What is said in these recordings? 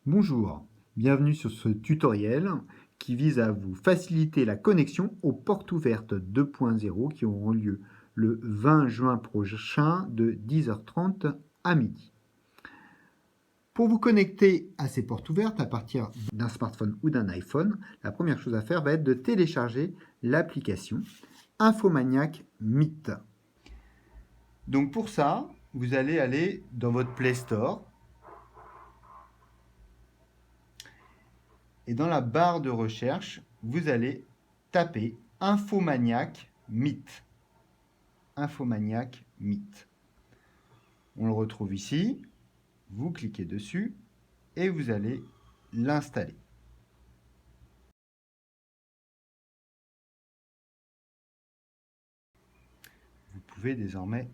Bonjour, bienvenue sur ce tutoriel qui vise à vous faciliter la connexion aux portes ouvertes 2.0 qui auront lieu le 20 juin prochain de 10h30 à midi. Pour vous connecter à ces portes ouvertes à partir d'un smartphone ou d'un iPhone, la première chose à faire va être de télécharger l'application Infomaniac Meet. Donc pour ça, vous allez aller dans votre Play Store et dans la barre de recherche, vous allez taper Infomaniac Meet. Infomaniac Meet. On le retrouve ici. Vous cliquez dessus et vous allez l'installer. Vous pouvez désormais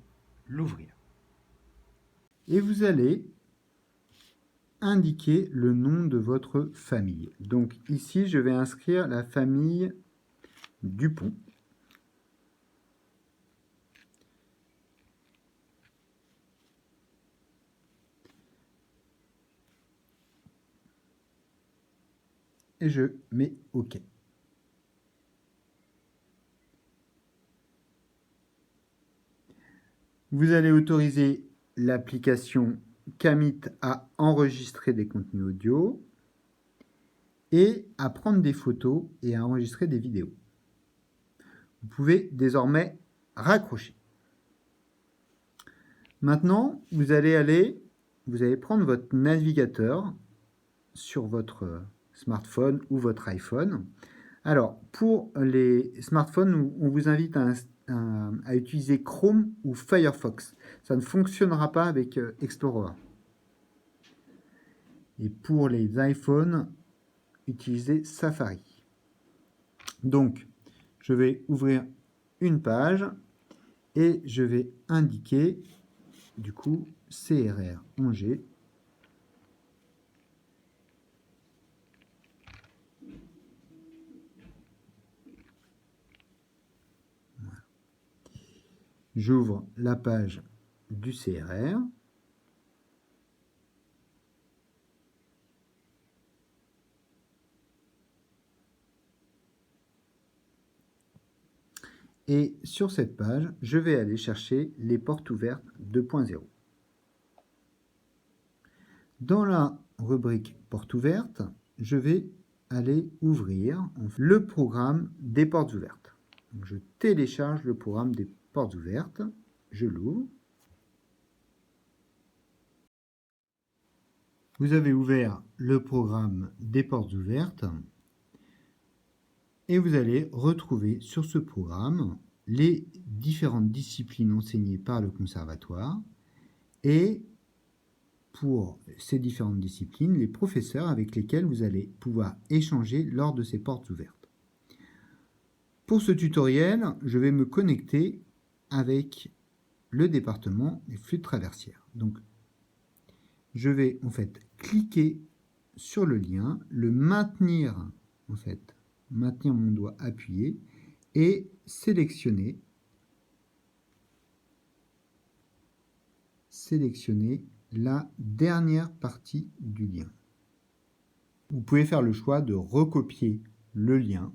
l'ouvrir. Et vous allez indiquer le nom de votre famille. Donc ici, je vais inscrire la famille Dupont. Et je mets OK. Vous allez autoriser l'application Kamit à enregistrer des contenus audio et à prendre des photos et à enregistrer des vidéos. Vous pouvez désormais raccrocher. Maintenant, vous allez prendre votre navigateur sur votre smartphone ou votre iPhone. Alors, pour les smartphones, on vous invite à utiliser Chrome ou Firefox. Ça ne fonctionnera pas avec Explorer. Et pour les iPhones, utilisez Safari. Donc, je vais ouvrir une page et je vais indiquer du coup CRR Angers. Voilà. J'ouvre la page du CRR. Et sur cette page, je vais aller chercher les portes ouvertes 2.0. Dans la rubrique portes ouvertes, je vais aller ouvrir le programme des portes ouvertes. Donc, je télécharge le programme des portes ouvertes, je l'ouvre. Vous avez ouvert le programme des portes ouvertes et vous allez retrouver sur ce programme les différentes disciplines enseignées par le conservatoire et pour ces différentes disciplines, les professeurs avec lesquels vous allez pouvoir échanger lors de ces portes ouvertes. Pour ce tutoriel, je vais me connecter avec le département des flux de traversière. Donc, je vais en fait cliquer sur le lien, le maintenir maintenir mon doigt appuyé et sélectionner la dernière partie du lien. Vous pouvez faire le choix de recopier le lien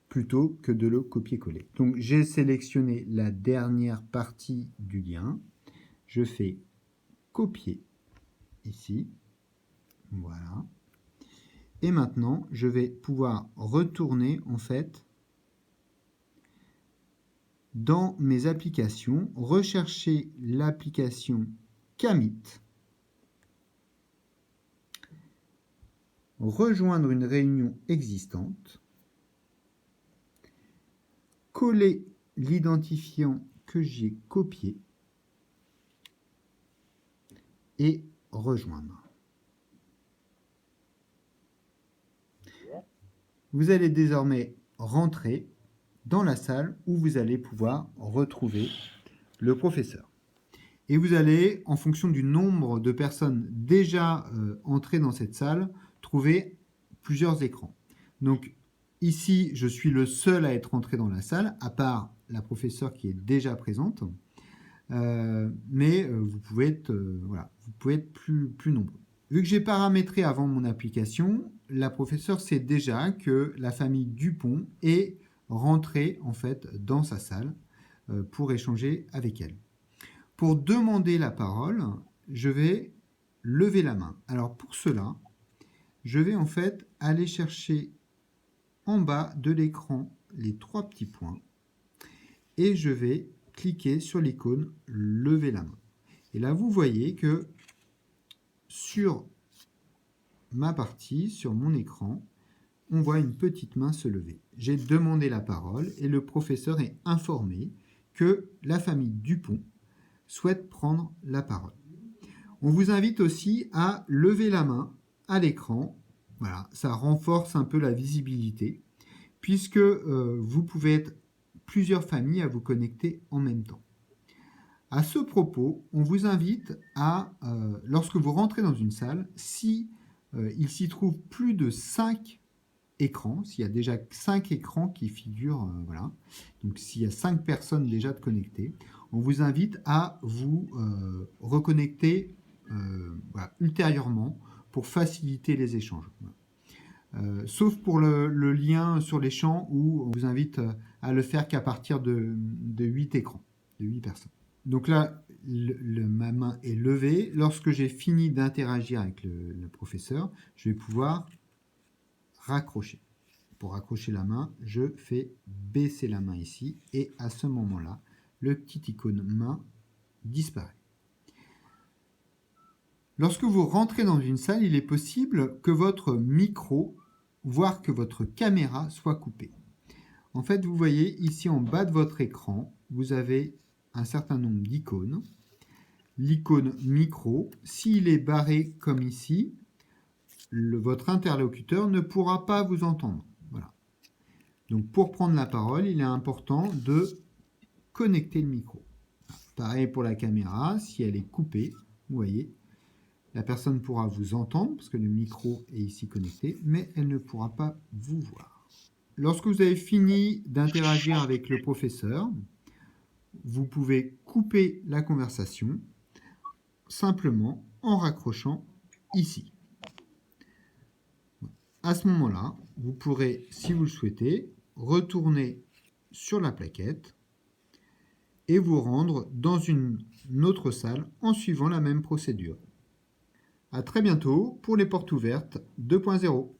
plutôt que de le copier-coller. Donc j'ai sélectionné la dernière partie du lien. Je fais copier ici. Voilà. Et maintenant, je vais pouvoir retourner en fait dans mes applications, rechercher l'application Kamit, rejoindre une réunion existante, coller l'identifiant que j'ai copié et rejoindre. Vous allez désormais rentrer dans la salle où vous allez pouvoir retrouver le professeur. Et vous allez, en fonction du nombre de personnes déjà entrées dans cette salle, trouver plusieurs écrans. Donc ici, je suis le seul à être entré dans la salle, à part la professeure qui est déjà présente. Mais vous pouvez être plus nombreux. Vu que j'ai paramétré avant mon application, la professeure sait déjà que la famille Dupont est rentrée en fait dans sa salle pour échanger avec elle. Pour demander la parole, je vais lever la main. Alors pour cela, je vais en fait aller chercher en bas de l'écran les 3 petits points et je vais cliquer sur l'icône lever la main. Et là, vous voyez que sur ma partie, sur mon écran, on voit une petite main se lever. J'ai demandé la parole et le professeur est informé que la famille Dupont souhaite prendre la parole. On vous invite aussi à lever la main à l'écran. Voilà, ça renforce un peu la visibilité puisque vous pouvez être plusieurs familles à vous connecter en même temps. À ce propos, on vous invite à, lorsque vous rentrez dans une salle, si il s'y trouve plus de 5 écrans, s'il y a déjà 5 écrans qui figurent, voilà, donc s'il y a 5 personnes déjà de connectées, on vous invite à vous reconnecter voilà, ultérieurement pour faciliter les échanges. Sauf pour le lien sur les champs où on vous invite à le faire qu'à partir de 8 écrans, de 8 personnes. Donc là, ma main est levée. Lorsque j'ai fini d'interagir avec le professeur, je vais pouvoir raccrocher. Pour raccrocher la main, je fais baisser la main ici et à ce moment-là, le petit icône main disparaît. Lorsque vous rentrez dans une salle, il est possible que votre micro, voire que votre caméra soit coupée. En fait, vous voyez ici en bas de votre écran, vous avez un certain nombre d'icônes. L'icône micro, s'il est barré comme ici, votre interlocuteur ne pourra pas vous entendre. Voilà. Donc pour prendre la parole, il est important de connecter le micro. Pareil pour la caméra, si elle est coupée, vous voyez, la personne pourra vous entendre parce que le micro est ici connecté, mais elle ne pourra pas vous voir. Lorsque vous avez fini d'interagir avec le professeur, vous pouvez couper la conversation simplement en raccrochant ici. À ce moment-là, vous pourrez, si vous le souhaitez, retourner sur la plaquette et vous rendre dans une autre salle en suivant la même procédure. À très bientôt pour les portes ouvertes 2.0.